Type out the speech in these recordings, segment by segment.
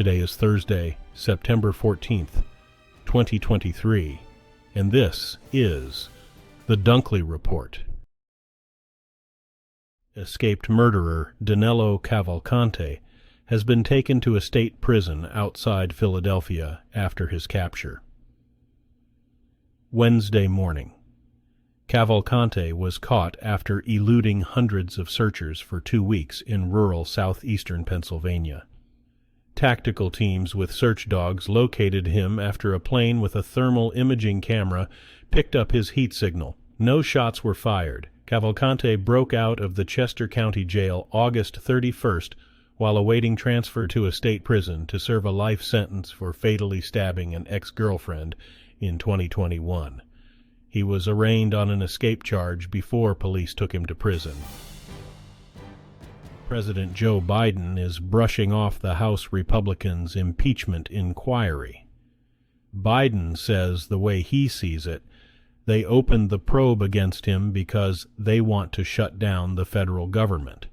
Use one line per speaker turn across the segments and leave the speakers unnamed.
Today is Thursday, September 14th, 2023, and this is the Dunkley Report. Escaped murderer Danilo Cavalcante has been taken to a state prison outside Philadelphia after his capture. Wednesday morning. Cavalcante was caught after eluding hundreds of searchers for 2 weeks in rural southeastern Pennsylvania. Tactical teams with search dogs located him after a plane with a thermal imaging camera picked up his heat signal. No shots were fired. Cavalcante broke out of the Chester County Jail August 31st while awaiting transfer to a state prison to serve a life sentence for fatally stabbing an ex-girlfriend in 2021. He was arraigned on an escape charge before police took him to prison. President Joe Biden is brushing off the House Republicans' impeachment inquiry. Biden says the way he sees it, they opened the probe against him because they want to shut down the federal government.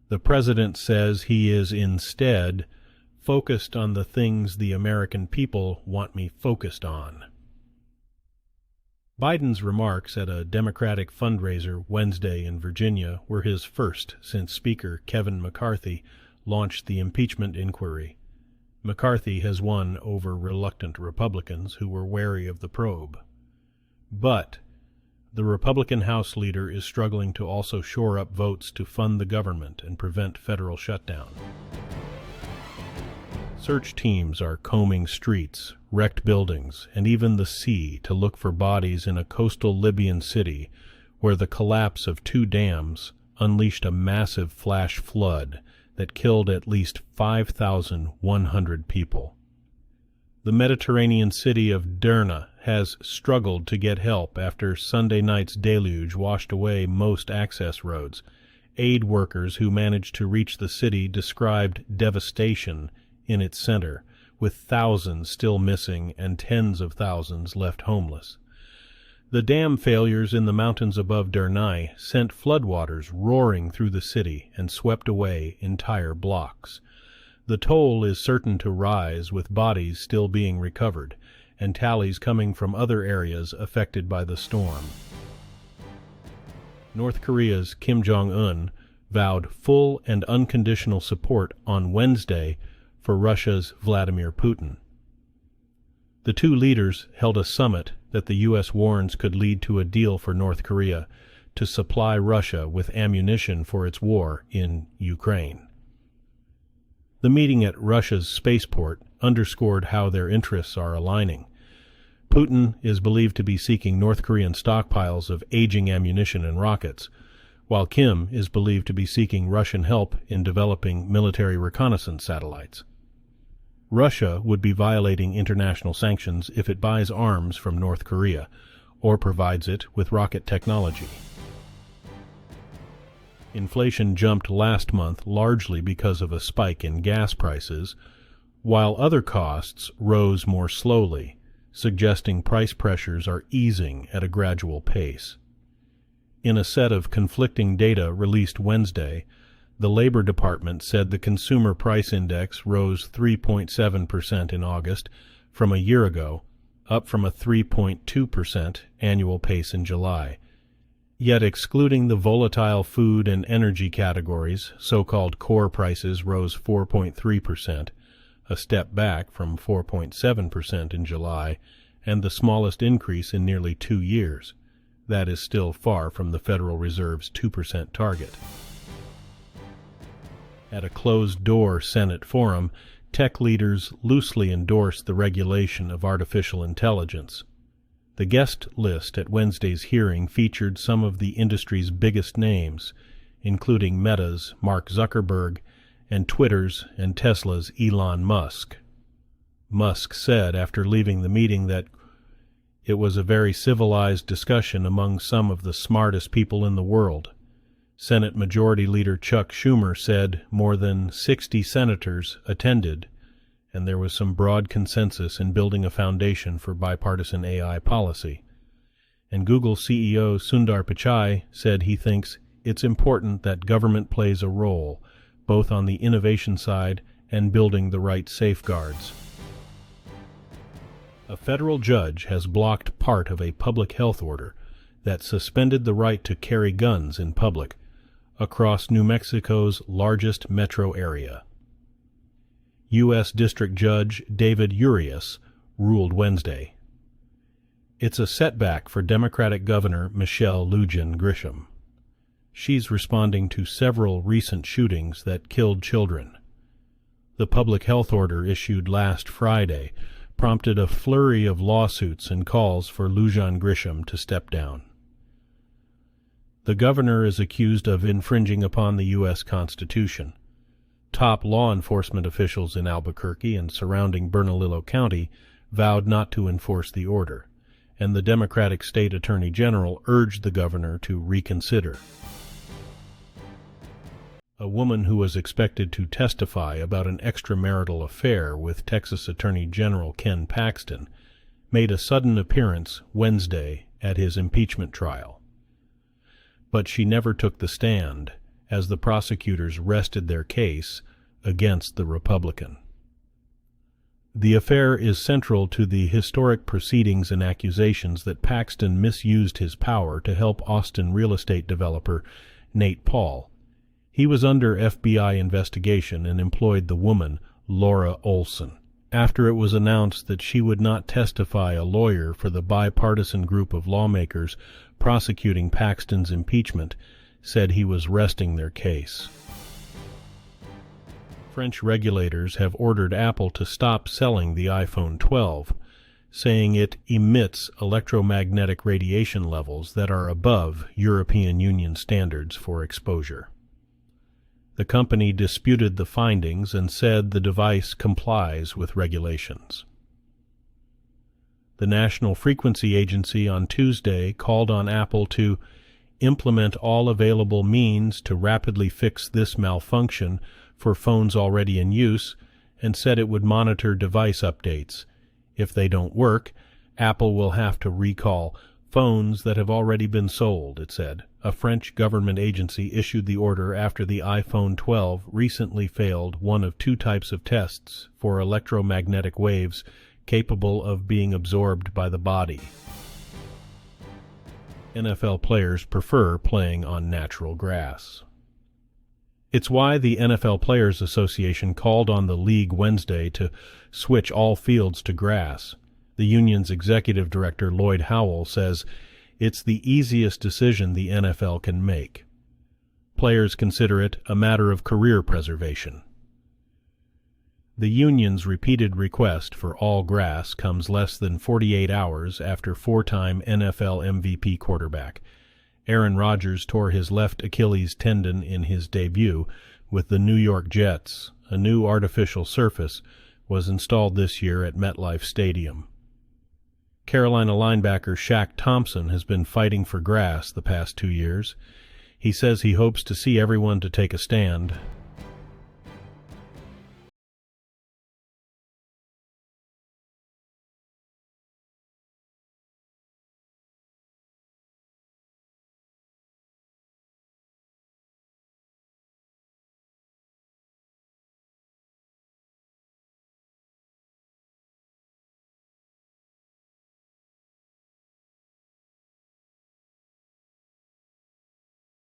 The president says he is instead focused on the things the American people want me focused on. Biden's remarks at a Democratic fundraiser Wednesday in Virginia were his first since Speaker Kevin McCarthy launched the impeachment inquiry. McCarthy has won over reluctant Republicans who were wary of the probe. But the Republican House leader is struggling to also shore up votes to fund the government and prevent federal shutdown. Search teams are combing streets, wrecked buildings, and even the sea to look for bodies in a coastal Libyan city where the collapse of 2 dams unleashed a massive flash flood that killed at least 5,100 people. The Mediterranean city of Derna has struggled to get help after Sunday night's deluge washed away most access roads. Aid workers who managed to reach the city described devastation in its center, with thousands still missing and tens of thousands left homeless. The dam failures in the mountains above Derna sent floodwaters roaring through the city and swept away entire blocks. The toll is certain to rise, with bodies still being recovered, and tallies coming from other areas affected by the storm. North Korea's Kim Jong-un vowed full and unconditional support on Wednesday for Russia's Vladimir Putin. The two leaders held a summit that the U.S. warns could lead to a deal for North Korea to supply Russia with ammunition for its war in Ukraine. The meeting at Russia's spaceport underscored how their interests are aligning. Putin is believed to be seeking North Korean stockpiles of aging ammunition and rockets, while Kim is believed to be seeking Russian help in developing military reconnaissance satellites. Russia would be violating international sanctions if it buys arms from North Korea or provides it with rocket technology. Inflation jumped last month largely because of a spike in gas prices, while other costs rose more slowly, suggesting price pressures are easing at a gradual pace. In a set of conflicting data released Wednesday, the Labor Department said the Consumer Price Index rose 3.7% in August from a year ago, up from a 3.2% annual pace in July. Yet excluding the volatile food and energy categories, so-called core prices rose 4.3%, a step back from 4.7% in July, and the smallest increase in nearly 2 years. That is still far from the Federal Reserve's 2% target. At a closed-door Senate forum, tech leaders loosely endorsed the regulation of artificial intelligence. The guest list at Wednesday's hearing featured some of the industry's biggest names, including Meta's Mark Zuckerberg and Twitter's and Tesla's Elon Musk. Musk said after leaving the meeting that it was a very civilized discussion among some of the smartest people in the world. Senate Majority Leader Chuck Schumer said more than 60 senators attended, and there was some broad consensus in building a foundation for bipartisan AI policy. And Google CEO Sundar Pichai said he thinks it's important that government plays a role, both on the innovation side and building the right safeguards. A federal judge has blocked part of a public health order that suspended the right to carry guns in public across New Mexico's largest metro area. U.S. District Judge David Urias ruled Wednesday. It's a setback for Democratic Governor Michelle Lujan Grisham. She's responding to several recent shootings that killed children. The public health order issued last Friday prompted a flurry of lawsuits and calls for Lujan Grisham to step down. The governor is accused of infringing upon the U.S. Constitution. Top law enforcement officials in Albuquerque and surrounding Bernalillo County vowed not to enforce the order, and the Democratic State Attorney General urged the governor to reconsider. A woman who was expected to testify about an extramarital affair with Texas Attorney General Ken Paxton made a sudden appearance Wednesday at his impeachment trial. But she never took the stand as the prosecutors rested their case against the Republican. The affair is central to the historic proceedings and accusations that Paxton misused his power to help Austin real estate developer Nate Paul. He was under FBI investigation and employed the woman, Laura Olson. After it was announced that she would not testify, a lawyer for the bipartisan group of lawmakers prosecuting Paxton's impeachment said he was resting their case. French regulators have ordered Apple to stop selling the iPhone 12, saying it emits electromagnetic radiation levels that are above European Union standards for exposure. The company disputed the findings and said the device complies with regulations. The National Frequency Agency on Tuesday called on Apple to implement all available means to rapidly fix this malfunction for phones already in use and said it would monitor device updates. If they don't work, Apple will have to recall phones that have already been sold, it said. A French government agency issued the order after the iPhone 12 recently failed one of two types of tests for electromagnetic waves capable of being absorbed by the body. NFL players prefer playing on natural grass. It's why the NFL Players Association called on the league Wednesday to switch all fields to grass. The union's executive director, Lloyd Howell, says it's the easiest decision the NFL can make. Players consider it a matter of career preservation. The union's repeated request for all grass comes less than 48 hours after four-time NFL MVP quarterback Aaron Rodgers tore his left Achilles tendon in his debut with the New York Jets. A new artificial surface was installed this year at MetLife Stadium. Carolina linebacker Shaq Thompson has been fighting for grass the past 2 years. He says he hopes to see everyone to take a stand.